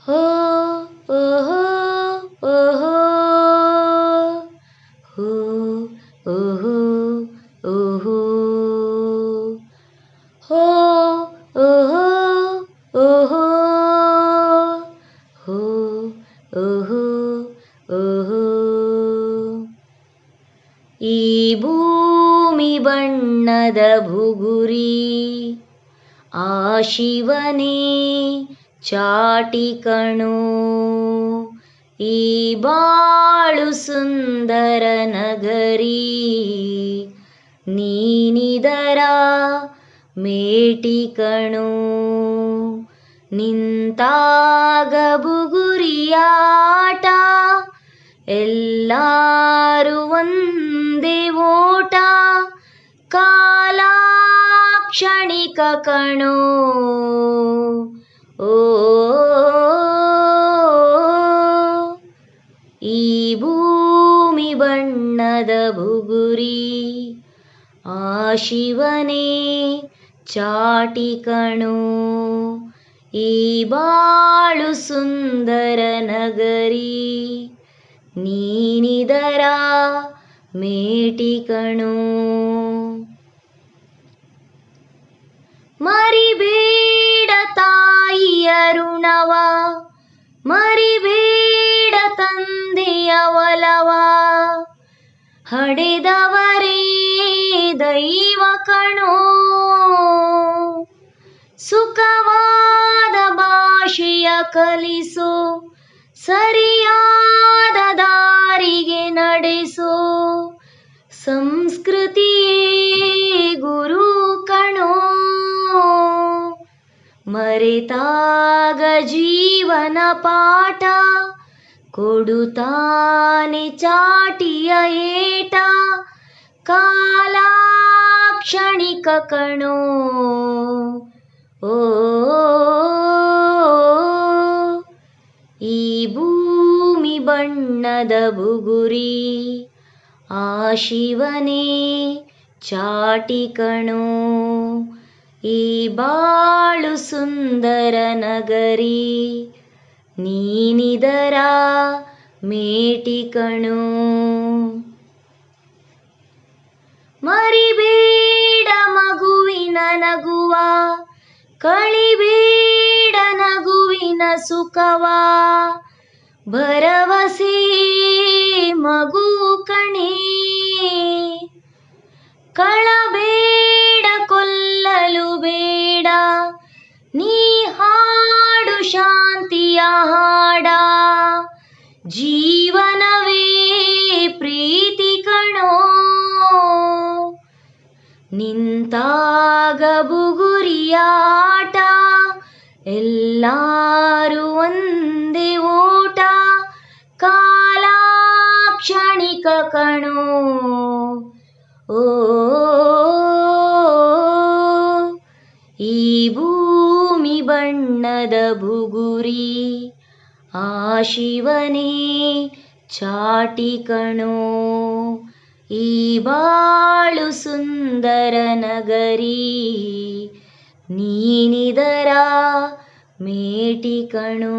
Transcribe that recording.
ಹೋ ಓಹೋ ಓಹೋ ಹೋ ಓಹೋ ಓಹೋ ಹೋ ಓಹೋ ಓಹೋ ಹೋ ಓಹೋ ಓಹೋ. ಈ ಭೂಮಿ ಬಣ್ಣದ ಬುಗುರಿ ಆ ಶಿವನೇ ಚಾಟಿ ಕಣೋ. ಈ ಬಾಳು ಸುಂದರ ನಗರಿ ನೀನಿದರ ಮೇಟಿ ಕಣೋ. ನಿಂತಾಗ ಬುಗುರಿಯಾಟ ಎಲ್ಲಾರು ಒಂದೇ ಓಟ. ಕಾಲ ಕ್ಷಣಿಕ ಕಣೋ. ಓ ಈ ಭೂಮಿ ಬಣ್ಣದ ಬುಗುರಿ ಆ ಶಿವನೇ ಚಾಟಿ ಕಣೋ. ಈ ಬಾಳು ಸುಂದರ ನಗರಿ ನೀನಿದರ ಮೇಟಿ ಕಣೋ. ಮರಿಬೇಡ ತಾಯಿಯ ಋಣವ, ಮರಿಬೇಡ ತಂದೆಯ ಒಲವ. ಹಡೆದವರೇ ದೈವ ಕಣೋ. ಸುಖವಾದ ಭಾಷೆಯ ಕಲಿಸೋ, ಸರಿಯಾದ ದಾರಿಗೆ ನಡೆಸೋ. ಸಂಸ್ಕೃತಿಯೇ ಗುರು ಕಣೋ. ಮರೆತಾಗ ಜೀವನ ಪಾಠ ಕೊಡುತ್ತಾನೆ ಚಾಟಿಯ ಏಟ. ಕಾಲ ಕ್ಷಣಿಕ ಕಣೋ. ಓ ಈ ಭೂಮಿ ಬಣ್ಣದ ಬುಗುರಿ ಆ ಶಿವನೇ ಚಾಟಿ ಕಣೋ. ಈ ಬಾಳು ಸುಂದರ ನಗರಿ ನೀನಿದರ ಮೇಟಿ ಕಣೋ. ಮರಿಬೇಡ ಮಗುವಿನ ನಗುವ, ಕಳಿಬೇಡ ನಗುವಿನ ಸುಖವ. ಭರವಸೆ ಮಗು ಕಣೇ. ಕಳಬೇಡ ಕೊಲ್ಲಲು ಬೇಡ, ನೀ ಹಾಡು ಶಾಂತಿಯ ಹಾಡ. ಜೀವನವೇ ಪ್ರೀತಿ ಕಣೋ. ನಿಂತಾಗ ಬುಗುರಿಯಾಟ ಎಲ್ಲಾರು ಒಂದೇ ಓಟ. ಕಾಲ ಕ್ಷಣಿಕ ಕಣೋ. ಓ ಈ ಭೂಮಿ ಬಣ್ಣದ ಬುಗುರಿ ಆ ಶಿವನೇ ಚಾಟಿ ಕಣೋ. ಈ ಬಾಳು ಸುಂದರ ನಗರಿ ನೀನಿದರ ಮೇಟಿ ಕಣೋ.